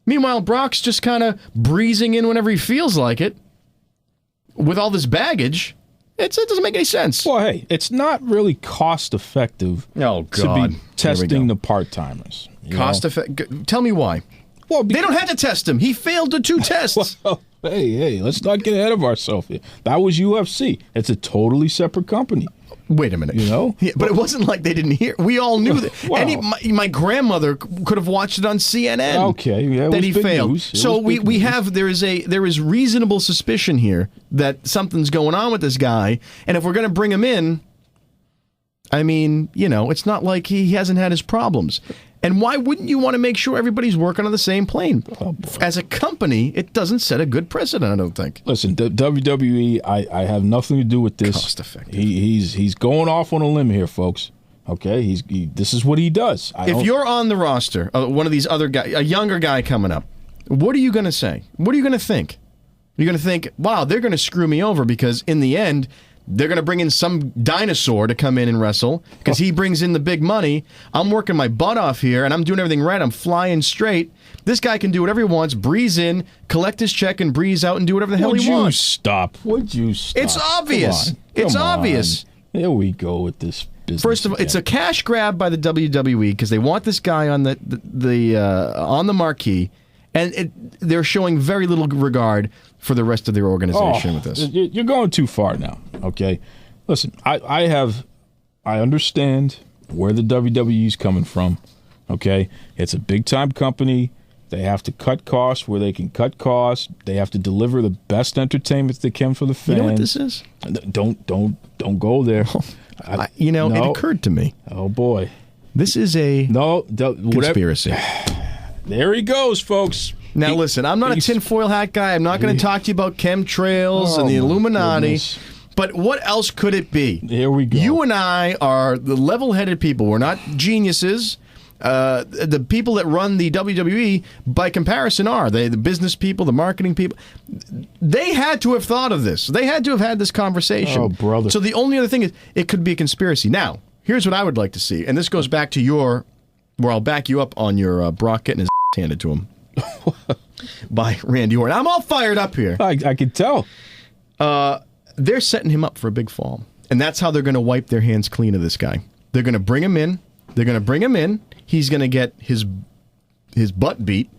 Speaker 5: Meanwhile, Brock's just kind of breezing in whenever he feels like it. With all this baggage, it doesn't make any sense.
Speaker 4: Well, hey, it's not really cost-effective to be testing the part-timers.
Speaker 5: Cost-effective? Tell me why. Well, they don't have to test him. He failed the 2 tests.
Speaker 4: Well, hey, let's not get ahead of ourselves here. That was UFC. It's a totally separate company.
Speaker 5: Wait a minute. Yeah, but it wasn't like they didn't hear. We all knew that. Well, my grandmother could have watched it on CNN.
Speaker 4: Okay, yeah,
Speaker 5: that he failed. So there is reasonable suspicion here that something's going on with this guy, and if we're going to bring him in, I mean, it's not like he hasn't had his problems. And why wouldn't you want to make sure everybody's working on the same plane? As a company, it doesn't set a good precedent, I don't think.
Speaker 4: Listen, WWE, I have nothing to do with this.
Speaker 5: Cost effective.
Speaker 4: He's going off on a limb here, folks. Okay, this is what he does.
Speaker 5: If you're on the roster, one of these other guys, a younger guy coming up, what are you going to say? What are you going to think? You're going to think, wow, they're going to screw me over because in the end, they're going to bring in some dinosaur to come in and wrestle because he brings in the big money. I'm working my butt off here, and I'm doing everything right. I'm flying straight. This guy can do whatever he wants, breeze in, collect his check, and breeze out and do whatever the hell he wants.
Speaker 4: Would you stop?
Speaker 5: It's obvious. It's obvious.
Speaker 4: Here we go with this business.
Speaker 5: First of all, it's a cash grab by the WWE because they want this guy on the marquee, and they're showing very little regard for the rest of their organization with this.
Speaker 4: You're going too far now, okay? Listen, I understand where the WWE's coming from, okay? It's a big-time company. They have to cut costs where they can cut costs. They have to deliver the best entertainment they can for the fans.
Speaker 5: You know what this is?
Speaker 4: Don't go there.
Speaker 5: It occurred to me.
Speaker 4: Oh, boy.
Speaker 5: This is a conspiracy.
Speaker 4: There he goes, folks.
Speaker 5: Now, listen, I'm not a tinfoil hat guy. I'm not going to talk to you about chemtrails and the Illuminati. Goodness. But what else could it be?
Speaker 4: Here we go.
Speaker 5: You and I are the level-headed people. We're not geniuses. The people that run the WWE, by comparison, are. The business people, the marketing people. They had to have thought of this. They had to have had this conversation.
Speaker 4: Oh, brother.
Speaker 5: So the only other thing is, it could be a conspiracy. Now, here's what I would like to see. And this goes back to where I'll back you up on your Brock getting his handed to him. By Randy Orton. I'm all fired up here.
Speaker 4: I can tell.
Speaker 5: They're setting him up for a big fall. And that's how they're going to wipe their hands clean of this guy. They're going to bring him in. He's going to get his butt beat.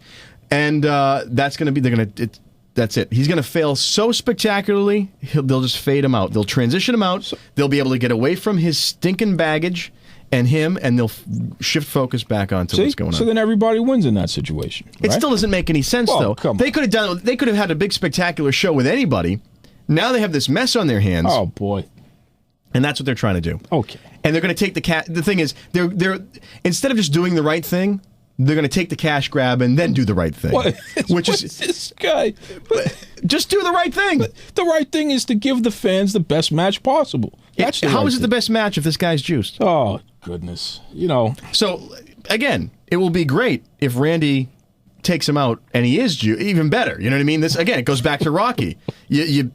Speaker 5: And that's going to be, that's it. He's going to fail so spectacularly, they'll just fade him out. They'll transition him out. They'll be able to get away from his stinking baggage. and him, and they'll shift focus back onto what's going on.
Speaker 4: So then everybody wins in that situation.
Speaker 5: It
Speaker 4: right?
Speaker 5: still doesn't make any sense, though. They could have had a big spectacular show with anybody. Now they have this mess on their hands.
Speaker 4: Oh boy.
Speaker 5: And that's what they're trying to do.
Speaker 4: Okay.
Speaker 5: And they're going to take the thing is, they're instead of just doing the right thing, they're going to take the cash grab and then do the right thing.
Speaker 4: Which is this guy?
Speaker 5: Just do the right thing.
Speaker 4: The right thing is to give the fans the best match possible. How is it
Speaker 5: the best match if this guy's juiced?
Speaker 4: Oh, goodness.
Speaker 5: So, again, it will be great if Randy takes him out and he is juiced. Even better. You know what I mean? This again, it goes back to Rocky. Good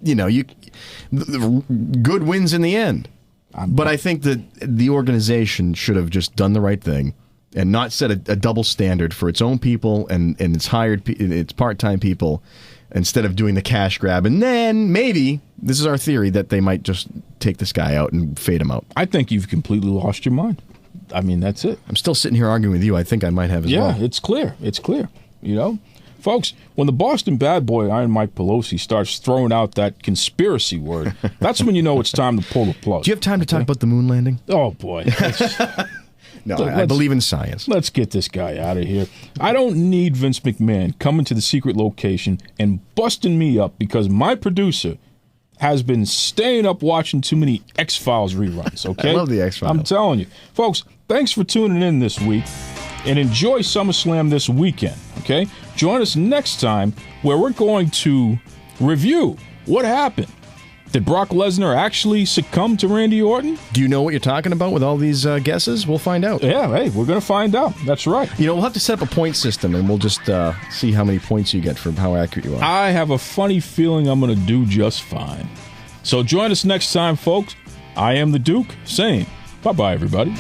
Speaker 5: wins in the end. But I think that the organization should have just done the right thing and not set a double standard for its own people and its part-time people, instead of doing the cash grab. And then maybe, this is our theory, that they might just take this guy out and fade him out.
Speaker 4: I think you've completely lost your mind. I mean, that's it.
Speaker 5: I'm still sitting here arguing with you. I think I might have as well.
Speaker 4: Yeah, it's clear. It's clear. Folks, when the Boston bad boy, Iron Mike Pelosi, starts throwing out that conspiracy word, that's when you know it's time to pull the plug.
Speaker 5: Do you have time to talk about the moon landing?
Speaker 4: Oh, boy.
Speaker 5: No, I believe in science.
Speaker 4: Let's get this guy out of here. I don't need Vince McMahon coming to the secret location and busting me up because my producer has been staying up watching too many X-Files reruns, okay?
Speaker 5: I love the X-Files.
Speaker 4: I'm telling you. Folks, thanks for tuning in this week, and enjoy SummerSlam this weekend, okay? Join us next time where we're going to review what happened. Did Brock Lesnar actually succumb to Randy Orton?
Speaker 5: Do you know what you're talking about with all these guesses? We'll find out.
Speaker 4: Yeah, hey, we're going to find out. That's right.
Speaker 5: We'll have to set up a point system, and we'll just see how many points you get for how accurate you are.
Speaker 4: I have a funny feeling I'm going to do just fine. So join us next time, folks. I am the Duke, saying bye-bye, everybody.